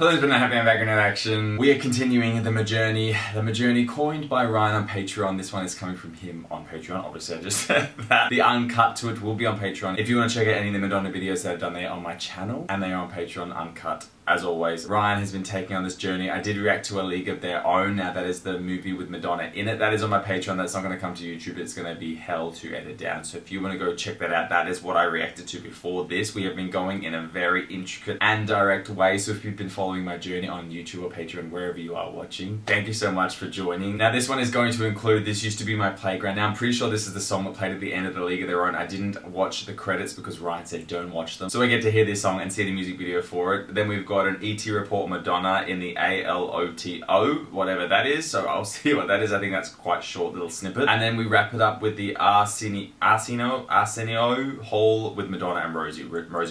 Hello, it's been a happy and back in action. We are continuing the Journey coined by Ryan on Patreon. This one is coming from him on Patreon. Obviously, I just said that. The uncut to it will be on Patreon. If you want to check out any of the Madonna videos that I've done, there on my channel, and they are on Patreon uncut. As always, Ryan has been taking on this journey. I did react to A League of Their Own. Now that is the movie with Madonna in it. That is on my Patreon. That's not going to come to YouTube. It's going to be hell to edit down. So if you want to go check that out, that is what I reacted to before this. We have been going in a very intricate and direct way. So if you've been following my journey on YouTube or Patreon, wherever you are watching, thank you so much for joining. Now this one is going to include This Used to Be My Playground. Now I'm pretty sure this is the song that played at the end of The League of Their Own. I didn't watch the credits because Ryan said don't watch them. So I get to hear this song and see the music video for it. Then we've got an ET report Madonna in the ALOTO, whatever that is. So I'll see what that is. I think that's quite short little snippet. And then we wrap it up with the Arsenio Hall with Madonna and Rosie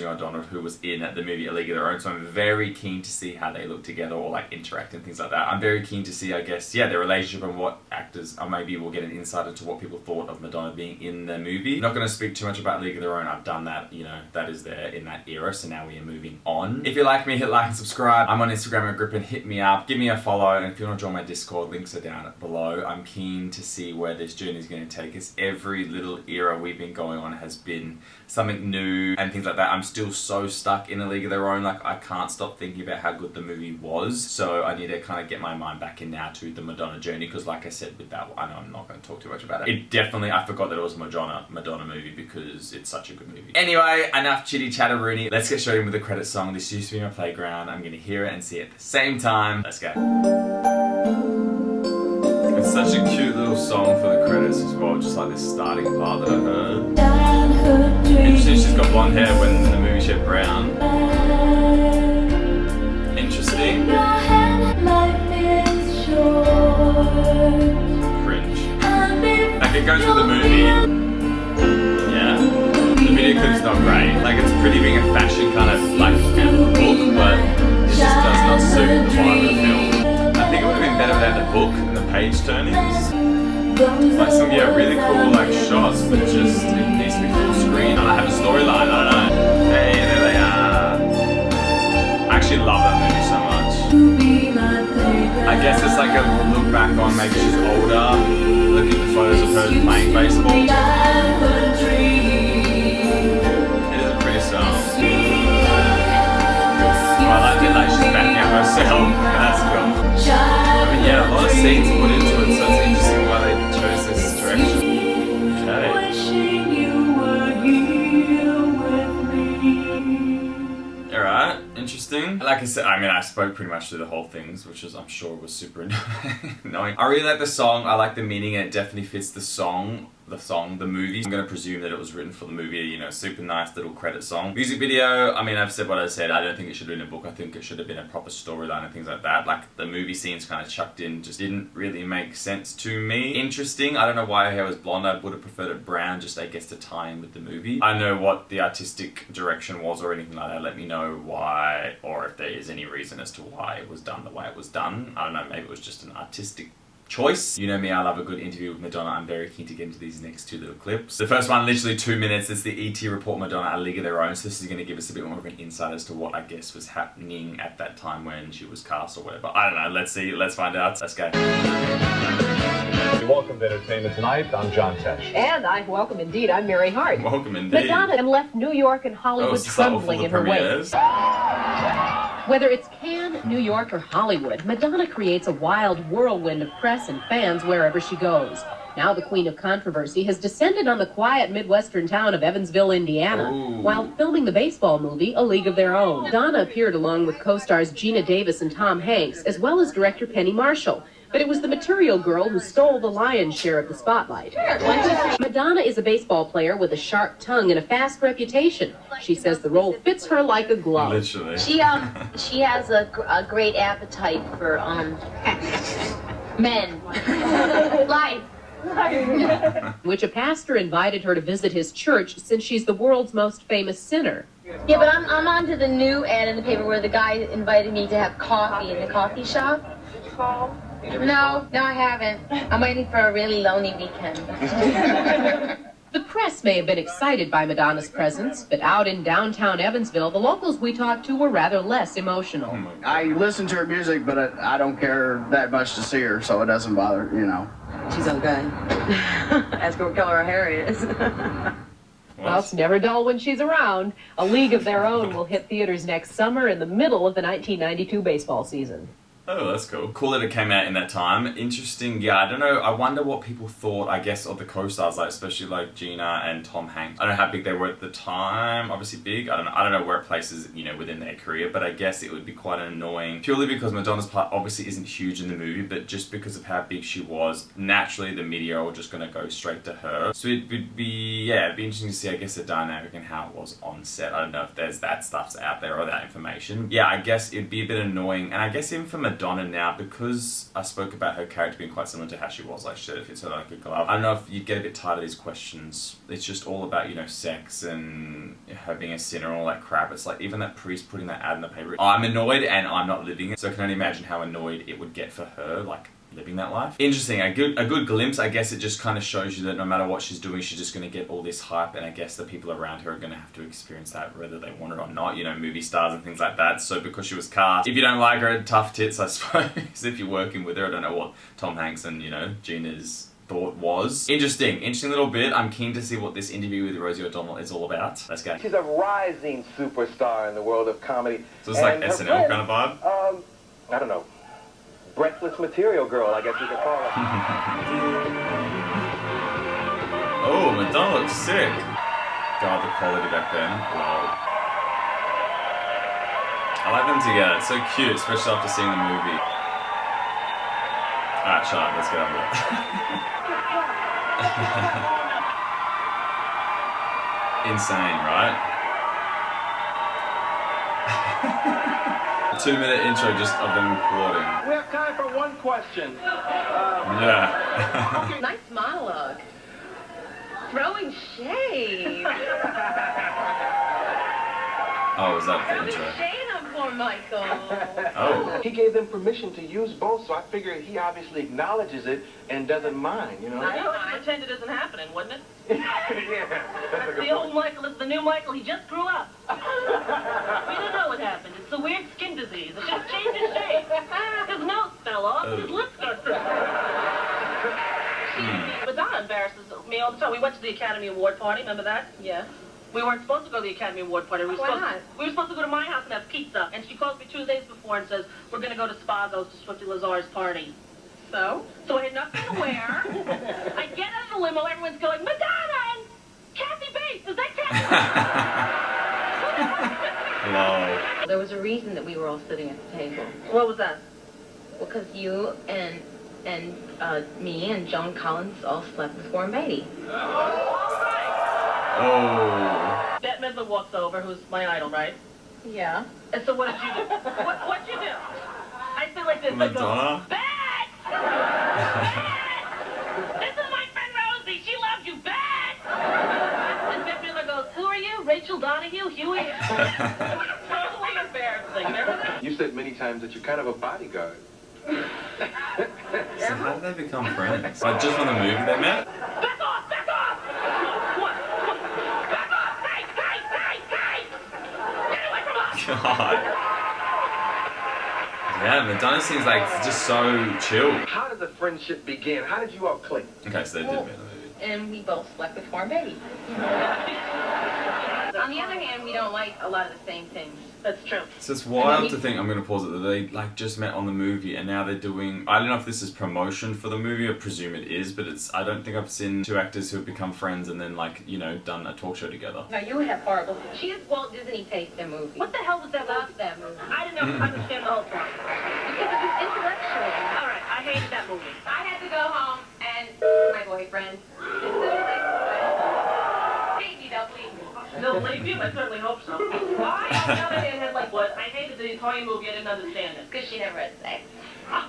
O'Donnell, who was in the movie A League of Their Own. So I'm very keen to see how they look together or like interact and things like that. I'm very keen to see, I guess, yeah, their relationship and what actors, or maybe we'll get an insight into what people thought of Madonna being in the movie. I'm not going to speak too much about League of Their Own. I've done that, you know, that is there in that era. So now we are moving on. If you like me, hit like and subscribe. I'm on Instagram and Grippin. Hit me up, give me a follow, and if you want to join my Discord, links are down below. I'm keen to see where this journey is going to take us. Every little era we've been going on has been something new and things like that. I'm still so stuck in A League of Their Own. Like, I can't stop thinking about how good the movie was. So I need to kind of get my mind back in now to the Madonna journey, because like I said with that, I know I'm not going to talk too much about it. It definitely, I forgot that it was a Madonna movie because it's such a good movie. Anyway, enough chitty chatteroony. Let's get straight in with the credits song. This used to be my playground. I'm going to hear it and see it at the same time. Let's go. It's such a cute little song for the credits as well, just like this starting part that I heard. Interesting, she's got blonde hair when in the movie she had brown. Interesting. Cringe. Like, it goes with the movie. Yeah. The video clip's not great. Like, it's pretty being a fashion kind of like book, but it just does not suit the vibe of the film. I think it would have been better without the book and the page turnings. Like some, yeah, really cool like shots, but just it needs to be full screen. I don't have a storyline, I don't know. Hey, there they are. I actually love that movie so much. I guess it's like a look back on maybe she's older, looking at the photos of her playing baseball. It is a pretty song. I like it, like she's backing up herself. That's cool. I mean, yeah, a lot of scenes put into it, so it's interesting why they chose this direction. Okay. Alright, interesting. Like I said, I mean, I spoke pretty much through the whole things, which is, I'm sure, was super annoying. I really like the song, I like the meaning, and it definitely fits the movie. I'm going to presume that it was written for the movie, you know, super nice little credit song. Music video, I mean, I've said what I said. I don't think it should have been a book. I think it should have been a proper storyline and things like that. Like, the movie scenes kind of chucked in just didn't really make sense to me. Interesting. I don't know why her hair was blonde. I would have preferred it brown, just I guess to tie in with the movie. I don't know what the artistic direction was or anything like that. Let me know why, or if there is any reason as to why it was done the way it was done. I don't know, maybe it was just an artistic choice. You know me, I love a good interview with Madonna. I'm very keen to get into these next two little clips. The first one, literally 2 minutes, it's the ET report Madonna, A League of Their Own. So this is going to give us a bit more of an insight as to what I guess was happening at that time when she was cast or whatever. I don't know, let's see, let's find out. Let's go. Welcome to Entertainment Tonight. I'm John Tesh. And I welcome indeed, I'm Mary Hart. Welcome indeed. Madonna left New York and Hollywood trembling in her wake. Whether it's Cannes, New York, or Hollywood, Madonna creates a wild whirlwind of press and fans wherever she goes. Now the queen of controversy has descended on the quiet Midwestern town of Evansville, Indiana, while filming the baseball movie A League of Their Own. Madonna appeared along with co-stars Gina Davis and Tom Hanks, as well as director Penny Marshall. But it was the Material Girl who stole the lion's share of the spotlight. Madonna is a baseball player with a sharp tongue and a fast reputation. She says the role fits her like a glove. Literally. She has a great appetite for men. Life. Which a pastor invited her to visit his church since she's the world's most famous sinner. Yeah, but I'm on to the new ad in the paper where the guy invited me to have coffee in the coffee shop. No, I haven't. I'm waiting for a really lonely weekend. The press may have been excited by Madonna's presence, but out in downtown Evansville, the locals we talked to were rather less emotional. I listen to her music, but I don't care that much to see her, so it doesn't bother, you know. She's okay. Ask her what color her hair is. Well, it's never dull when she's around. A League of Their Own will hit theaters next summer in the middle of the 1992 baseball season. Oh, that's cool. Cool that it came out in that time. Interesting. Yeah, I don't know. I wonder what people thought, I guess, of the co-stars, like especially like Gina and Tom Hanks. I don't know how big they were at the time. Obviously big. I don't know where it places, you know, within their career, but I guess it would be quite annoying purely because Madonna's part obviously isn't huge in the movie, but just because of how big she was, naturally the media are just going to go straight to her. So it would be, yeah, it'd be interesting to see, I guess, the dynamic and how it was on set. I don't know if there's that stuff's out there or that information. Yeah, I guess it'd be a bit annoying. And I guess even for Madonna now, because I spoke about her character being quite similar to how she was, like she said, it fits her like a glove. I don't know if you get a bit tired of these questions. It's just all about, you know, sex and her being a sinner and all that crap. It's like even that priest putting that ad in the paper. I'm annoyed and I'm not living it, so I can only imagine how annoyed it would get for her, like living that life. Interesting, a good glimpse. I guess it just kind of shows you that no matter what she's doing, she's just going to get all this hype, and I guess the people around her are going to have to experience that whether they want it or not, you know, movie stars and things like that. So because she was cast, if you don't like her, tough tits, I suppose. If you're working with her, I don't know what Tom Hanks and, you know, Gina's thought was. Interesting little bit. I'm keen to see what this interview with Rosie O'Donnell is all about. Let's go. She's a rising superstar in the world of comedy. So it's like SNL kind of vibe? I don't know. Breathless material girl, I guess you could call her. Oh, Madonna looks sick. God, the quality back then. Wow. I like them together. It's so cute, especially after seeing the movie. Alright, shut up. Let's get on with it. Insane, right? 2-minute intro just of them recording. We have time for one question. Yeah. Nice monologue. Throwing shade. Oh, was that the intro? Shade on poor Michael. Oh. He gave them permission to use both, so I figured he obviously acknowledges it and doesn't mind, you know? I pretend it isn't happening, wouldn't it? Yeah, that's a good The old point. Michael is the new Michael. He just grew up. We don't know what happened. It's a weird skin disease. It just changed his shape. His nose fell off. His lips got through. Madonna embarrasses me all the time. We went to the Academy Award party. Remember that? Yeah. We weren't supposed to go to the Academy Award party. We were supposed to go to my house and have pizza. And she calls me 2 days before and says, we're going to go to Spago's to Swifty Lazar's party. So I had nothing to wear. I get out of the limo, everyone's going, Madonna and Kathy Bates. Is that Kathy? Hello. There was a reason that we were all sitting at the table. What was that? Well, because you and me and Joan Collins all slept with Warren Beatty. Oh. Bette Midler walks over, who's my idol, right? Yeah. And so what did you do? What'd you do? I feel like this. Madonna? I go, Bette! This is my friend Rosie. She loves you, Bette! And Bette Midler goes, who are you? Rachel Donahue? Huey? Totally embarrassing. Remember that? You said many times that you're kind of a bodyguard. So how did they become friends? Like just from the movie they met? Back off! Back off! What? Back off! Hey! Get away from us! God. Yeah, Madonna seems like just so chill. How did the friendship begin? How did you all click? Okay, so they did meet in the movie. And we both slept with Warren Beatty. On the other hand, we don't like a lot of the same things. That's true. So it's wild to think, I'm going to pause it, that they like just met on the movie and now they're doing, I don't know if this is promotion for the movie, I presume it is, but I don't think I've seen two actors who have become friends and then like, you know, done a talk show together. No, you have horrible. She has Walt Disney taste in movies. What the hell was that Loves that movie. I didn't understand the whole plot. Because it was intellectual. All right, I hated that movie. I had to go home and my boyfriend. As soon as I baby, don't leave me. No, believe you, I certainly hope so. I, on the other hand, had like what? I hated the entire movie, I didn't understand it. Because she never had sex.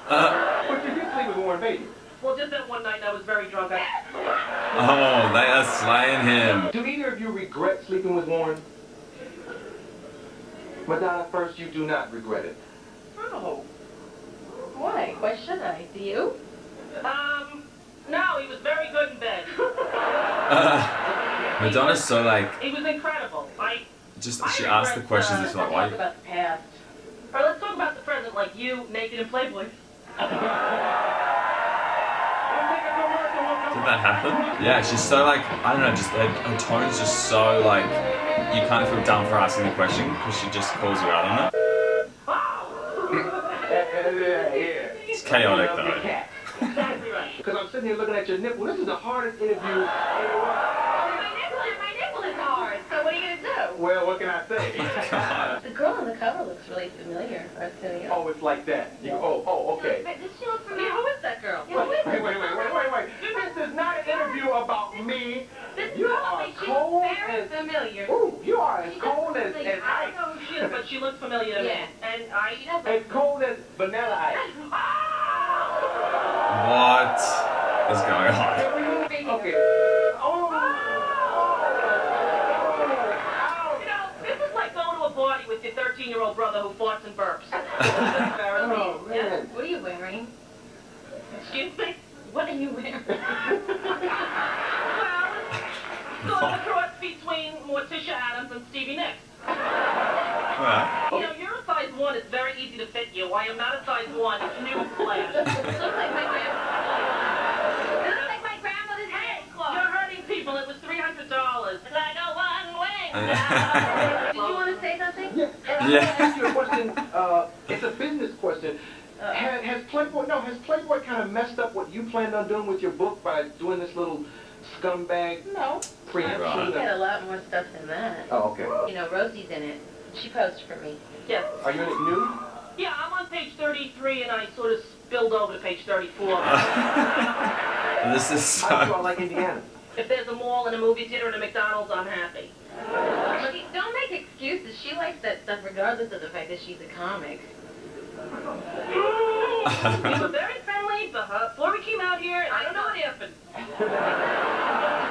But you did sleep with Warren Beatty. Well, just that one night I was very drunk. Oh, they are slaying him. Do either of you regret sleeping with Warren? Madonna, first, you do not regret it. Oh. Why? Why should I? Do you? No, he was very good in bed. Madonna's so like, It was incredible. she asked the questions. It's like, why? Let's talk about the past. Or let's talk about the present, like you naked in Playboy. Did that happen? Yeah, she's so like, I don't know, just her tone's just so like, you kind of feel dumb for asking the question because she just calls you out on it. It's chaotic though. Exactly right. Because I'm sitting here looking at your nipple. This is the hardest interview. My nipple is hard, so what are you going to do? Well, what can I say? God. The girl on the cover looks really familiar, Arsenio. Oh, it's like that. Okay. But does she look Yeah, familiar? who is that girl? Wait. This is not an interview about me. This You girl, are she cold looks very as... familiar. Ooh, you are as She cold as doesn't ice. I don't know who she is, but she looks familiar to me. Yeah. And She doesn't. As cold as vanilla ice. What is going on? Okay. You know, this is like going to a party with your 13-year-old brother who farts and burps. Oh, man. What are you wearing? Excuse me? What are you wearing? Well, it's sort of a cross between Morticia Adams and Stevie Nicks. Alright. You know, you're a size 1, it's very easy to fit you. I am not a size 1, it's newsflash. It looks like my grandmother's head cloth. You're hurting people, it was $300. Like a one-wing. Did you want to say something? Yeah. Yeah. I ask you a question. It's a business question. Has Playboy kind of messed up what you planned on doing with your book by doing this little scumbag No. preemption? Right. She had a lot more stuff than that. Oh, okay. You know, Rosie's in it. She posed for me. Yes. Are you in it nude? Yeah, I'm on page 33 and I sort of spilled over to page 34. This is I do so... like Indiana. If there's a mall and a movie theater and a McDonald's, I'm happy. Don't make excuses. She likes that stuff regardless of the fact that she's a comic. We were very friendly before we came out here, and I don't know what happened.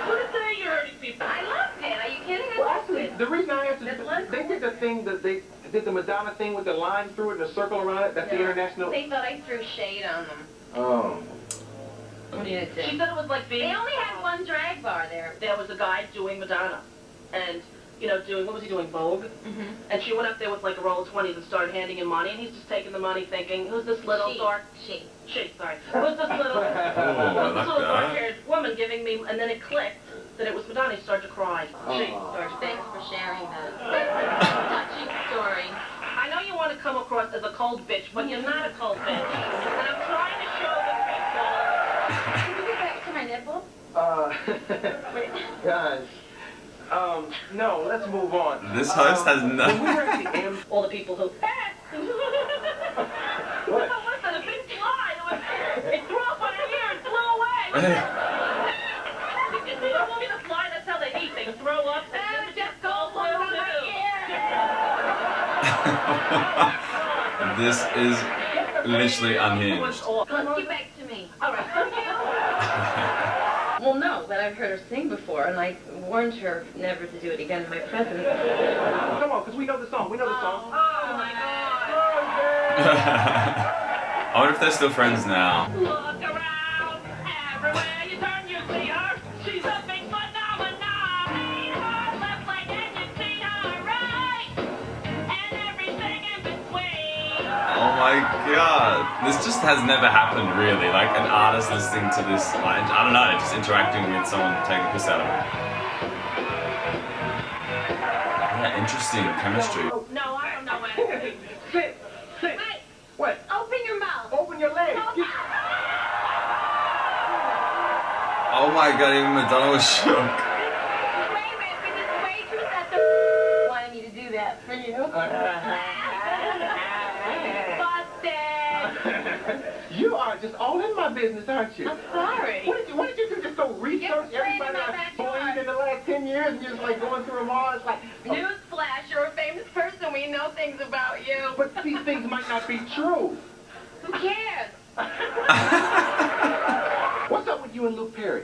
What to say you're hurting people? I loved it. Are you kidding? I Well, loved actually, it. the reason I asked is That's one they did the thing that they did the Madonna thing with the line through it and the circle around it. That's the international. They thought I threw shade on them. Oh. What do you She think? said it was like being... They only had one drag bar there. There was a guy doing Madonna, and, you know, what was he doing, Vogue? And she went up there with like a roll of 20s and started handing him money, and he's just taking the money thinking, who's this little dark... She. Sorry. Who's this little... I Who's this like little that. dark-haired woman giving me... And then it clicked that it was Madonna. He started to cry. George, thanks for sharing that. Touching story. I know you want to come across as a cold bitch, but you're not a cold bitch. And I'm trying to show the people... Can we get back to my nipple? Guys. No, let's move on. This host has When we no... were at the All the people who... What? Listen, a big fly. It threw up on her ear and flew away. You don't want me to fly? That's how they eat. They throw up and then just go flew This is literally unhinged. Let's get back to me. All right, thank you. Well, no, but I've heard her sing before, and I warned her never to do it again in my presence. Come on, because we know the song. We know the song. Oh my God. I wonder if they're still friends now. Look around. Everywhere you turn, you see her. She's a big phenomenon. Lean her left leg and you see her right. And everything in between. Oh my god. This just has never happened really. Like an artist listening to this, I don't know, just interacting with someone taking the piss out of it. Yeah, interesting chemistry. No, I don't know anything. Sit. Wait. What? Open your mouth. Open your legs. Oh my god, even Madonna was shook. Wait a minute, but this waitress at the wanted me to do that for you. Busted. You are just all in my business, aren't you? I'm sorry. What did you do? Just go research You're playing in everybody my I've backyard. bullied in the last 10 years and you're just like going through them all? It's like, oh, Newsflash, you're a famous person. We know things about you. but these things might not be true. Who cares? What's up with you and Luke Perry?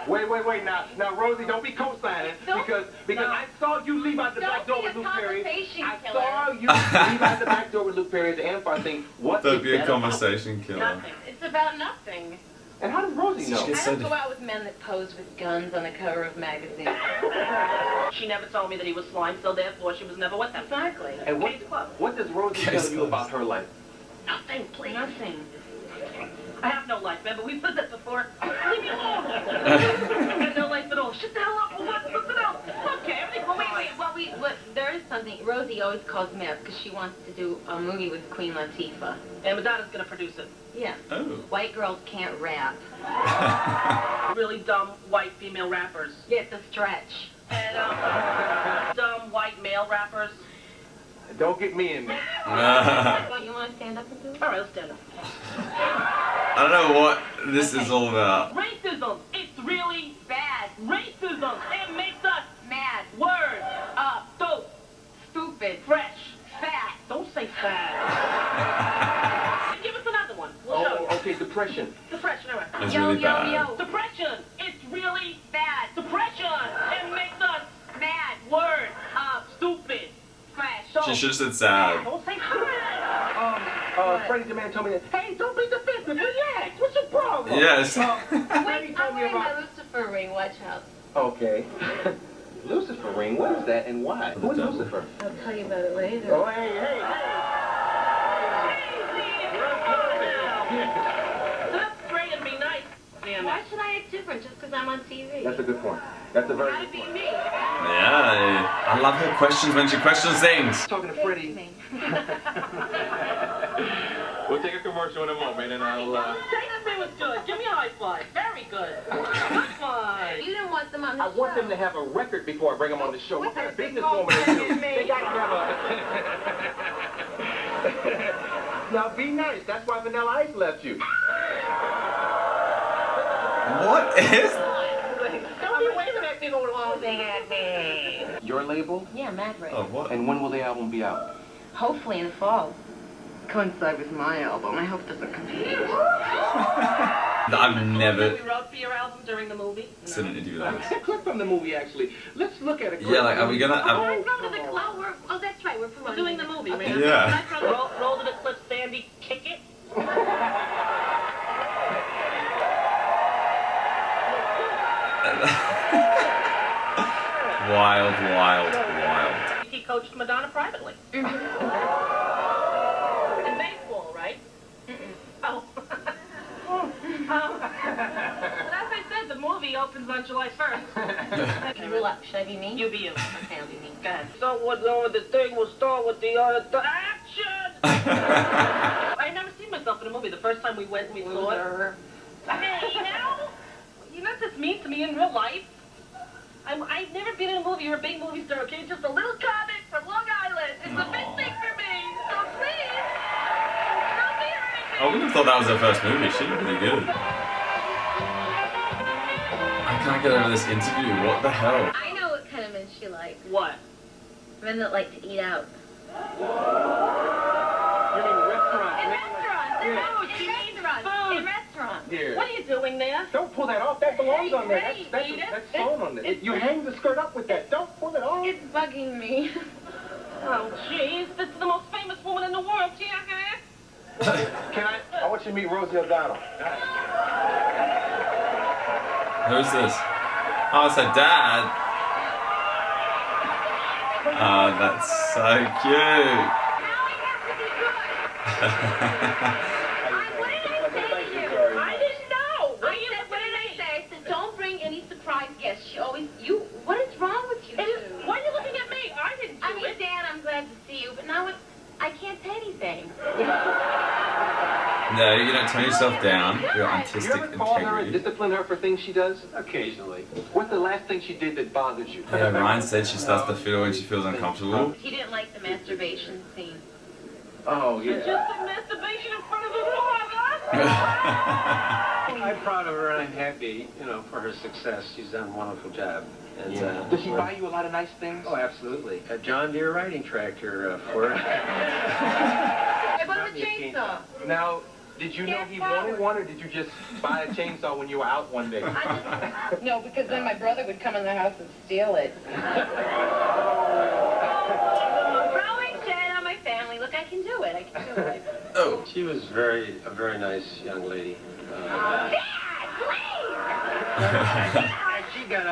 Wait. Now, Rosie, don't be co-signing because I saw you leave out the back door with Luke Perry. I saw you leave out the back door with Luke Perry at the Amphar thing. What Don't is be a that conversation killer. Nothing. It's about nothing. And how does Rosie know? She gets I don't go out with men that pose with guns on the cover of magazines. She never told me that he was slime, so therefore she was never with him. Exactly. And what does Rosie tell you about her life? Nothing, please. Nothing. I have no life, remember? We've said that before. Leave me alone. I got no life at all. Shut the hell up. What's it else? Okay, everything. Well, there is something. Rosie always calls me up because she wants to do a movie with Queen Latifah. And Madonna's gonna produce it. Yeah. Oh. White girls can't rap. Really dumb white female rappers. Yeah, it's a stretch. And dumb white male rappers. Don't get me in there. You want to stand up and do it? All right, let's stand up. I don't know what this is all about. Racism. It's really bad. Racism. It makes us Mad. word. Dope. Stupid. Fresh. Fat. Don't say fat. Give us another one. We'll show you. Okay, depression. Depression, all right. It's Yo, really yo, bad. yo. Depression. It's really Bad. depression. It makes us Mad. word. Stupid. Fresh. She should have said sad. Don't say fat. Freddie the man told me that, hey, don't be defensive, relax. What's your problem? Yes. Wait, Freddie I'm told me wearing my about... Lucifer ring. Watch out. Okay. Lucifer ring, what is that and why? Who is Lucifer? I'll tell you about it later. Oh, hey. That's great and be nice. Damn Why it. should I act different just because I'm on TV? That's a good point. That's a very Gotta good be point. me. Yeah. I love her questions when she questions things. Talking to Freddie. We'll take a commercial in a moment and I'll, Say that thing was good. Give me a high five. Very good. Good one. You didn't want them on the I show. want them to have a record before I bring them on the show. What kind of What's businesswoman that are big you? old They got to have a... Now be nice. That's why Vanilla Ice left you. What is? Don't be waving at me going along. Your label? Yeah, Mad Ray. Oh, what? And when will the album be out? Hopefully in the fall. Coincide with my album. I hope it doesn't confuse. I've never We wrote for your album during the movie. seen an interview like It's this. a clip from the movie, actually. Let's look at it. Yeah, like, are we gonna... Oh, that's right. We're We're doing the movie, man. Yeah. Roll to the clip, Sandy. Kick it. Wild. He coached Madonna privately. In baseball, right? Oh. But as I said, the movie opens on July 1st. Should I be me? You be you. Okay, I'll be me. Go ahead. So the thing will start with the action! I've never seen myself in a movie. The first time we went, we saw it. Hey, you're not this mean to me in real life. I've never been in a movie or a big movie star, okay? Just a little comic from Long Island. It's a big thing for me. So please, don't be hurting me. I wouldn't have thought that was her first movie. She did pretty good. I can't get over this interview. What the hell? I know what kind of men she likes. What? Men that like to eat out. You mean restaurant? In restaurants. Yeah. In She means restaurants. food. In restaurants. Here. What are you doing there? Don't pull that off. That belongs on there. Hey, That's Edith. sewn on there. You hang the skirt up with that. Don't pull it off. It's bugging me. Oh, jeez. This is the most famous woman in the world. Can I want you to meet Rosie O'Donnell. Who's this? Oh, it's her dad. Oh, that's so cute. I didn't know. What did I say? I said, don't bring any surprise guests. She always, what is wrong with you two? Why are you looking at me? I didn't do I mean, it. Dan, I'm glad to see you, but now I can't say anything. No, you don't turn yourself down. Your You artistic ever call her and integrity. discipline her for things she does? Occasionally. What's the last thing she did that bothers you? Yeah, Ryan said she starts to feel when she feels uncomfortable. He didn't like the masturbation scene. Oh, Just yeah. a masturbation in front of the father. I'm proud of her and I'm happy, for her success. She's done a wonderful job. And, Does she buy you a lot of nice things? Oh, absolutely. A John Deere riding tractor for her. I bought him a chainsaw. Now, did you know he wanted one, or did you just buy a chainsaw when you were out one day? No, because then my brother would come in the house and steal it. Throwing shade on my family. Look, I can do it. I can do it. Oh. She was a very nice young lady. Dad!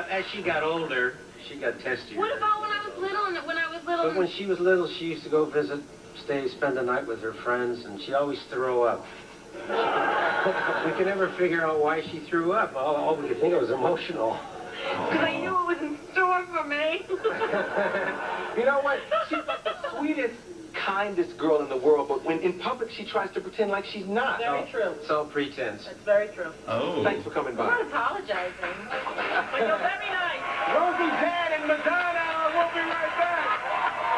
As she got older, she got testier. What about when I was little? And when I was little. But when she was little, she used to go visit, spend the night with her friends, and she always threw up. We could never figure out why she threw up. All we could think of was emotional. Because I knew it was in store for me. You know what? She's like the sweetest, kindest girl in the world, but when in public she tries to pretend like she's not. Very true. It's all pretense. That's very true. Oh. Thanks for coming by. I'm not apologizing. But you're very nice. Rosie, Dad, and Madonna, we'll be right back.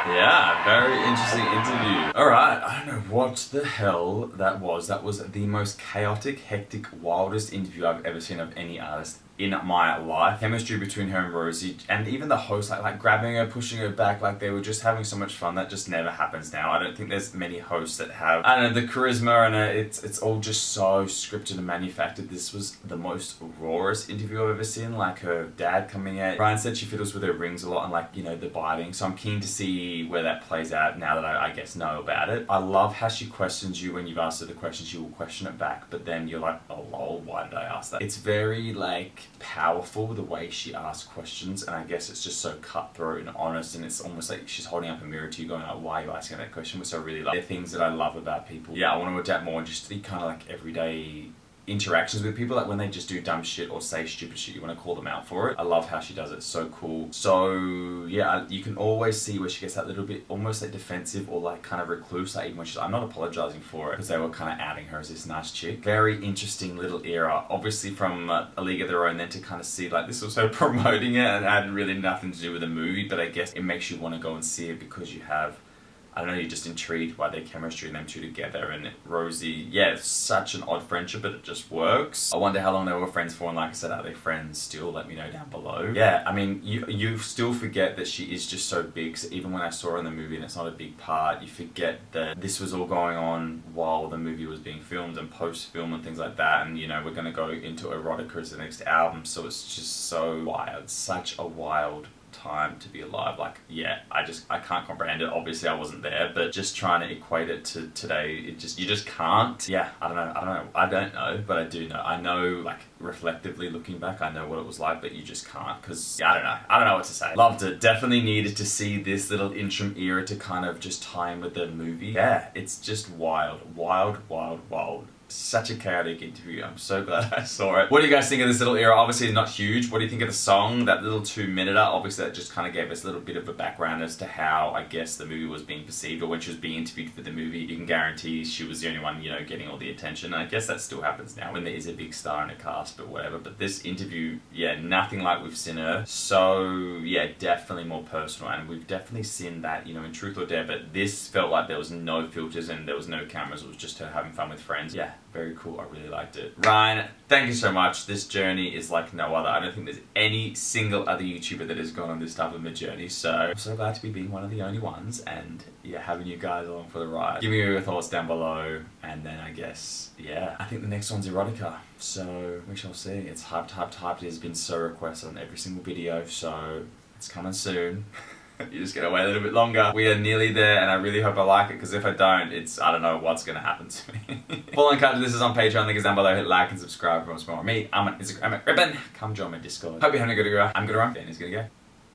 Yeah, very interesting interview. Alright, I don't know what the hell that was. That was the most chaotic, hectic, wildest interview I've ever seen of any artist in my life. Chemistry between her and Rosie, and even the host, like grabbing her, pushing her back, like they were just having so much fun. That just never happens now. I don't think there's many hosts that have, I don't know, the charisma, and it's all just so scripted and manufactured. This was the most rawest interview I've ever seen. Like her dad coming out. Brian said she fiddles with her rings a lot and like, you know, the biting. So I'm keen to see where that plays out now that I guess know about it. I love how she questions you when you've asked her the question. She will question it back, but then you're like, oh lol, why did I ask that? It's very like powerful the way she asks questions, and I guess it's just so cutthroat and honest, and it's almost like she's holding up a mirror to you going like, why are you asking that question? Which I really love. They're things that I love about people. Yeah, I want to adapt more and just the kind of like everyday interactions with people, like when they just do dumb shit or say stupid shit, you want to call them out for it. I love how she does it. So cool. So yeah, you can always see where she gets that little bit almost like defensive or like kind of recluse, like even when she's like, I'm not apologizing for it, because they were kind of outing her as this nice chick. Very interesting little era, obviously from A League of Their Own, then to kind of see like this was her promoting it and it had really nothing to do with the movie, but I guess it makes you want to go and see it because you have, I don't know, you're just intrigued by their chemistry and them two together. And Rosie, yeah, it's such an odd friendship, but it just works. I wonder how long they were friends for, and like I said, are they friends still? Let me know down below. Yeah, I mean, you still forget that she is just so big. So even when I saw her in the movie and it's not a big part, you forget that this was all going on while the movie was being filmed and post-film and things like that. And you know, we're gonna go into erotica as the next album, so it's just so wild. Such a wild time to be alive. Like, yeah, I can't comprehend it. Obviously I wasn't there, but just trying to equate it to today, you just can't. Yeah, I don't know, but I do know. I know, like, reflectively looking back, I know what it was like, but you just can't, because yeah, I don't know what to say. Loved it. Definitely needed to see this little interim era to kind of just tie in with the movie. Yeah, it's just wild. Such a chaotic interview. I'm so glad I saw it. What do you guys think of this little era? Obviously it's not huge. What do you think of the song? That little 2-minute? Obviously that just kind of gave us a little bit of a background as to how, I guess, the movie was being perceived, or when she was being interviewed for the movie. You can guarantee she was the only one, you know, getting all the attention. And I guess that still happens now when there is a big star in a cast, but whatever. But this interview, yeah, nothing like we've seen her. So yeah, definitely more personal, and we've definitely seen that, you know, in Truth or Dare, but this felt like there was no filters and there was no cameras. It was just her having fun with friends. Yeah, very cool. I really liked it. Ryan, thank you so much. This journey is like no other. I don't think there's any single other YouTuber that has gone on this type of a journey. So I'm so glad to be being one of the only ones, and yeah, having you guys along for the ride. Give me your thoughts down below, and then I guess, yeah, I think the next one's erotica. So we shall see. It's hyped. It has been so requested on every single video, so it's coming soon. You just gotta wait a little bit longer. We are nearly there, and I really hope I like it, because if I don't, I don't know what's gonna happen to me. Full Uncut, this is on Patreon, link is down below. Hit like and subscribe if you want to see more of me. I'm on Instagram at Ribbon. Come join my Discord. Hope you're having a good day. I'm gonna run. Dan is gonna go.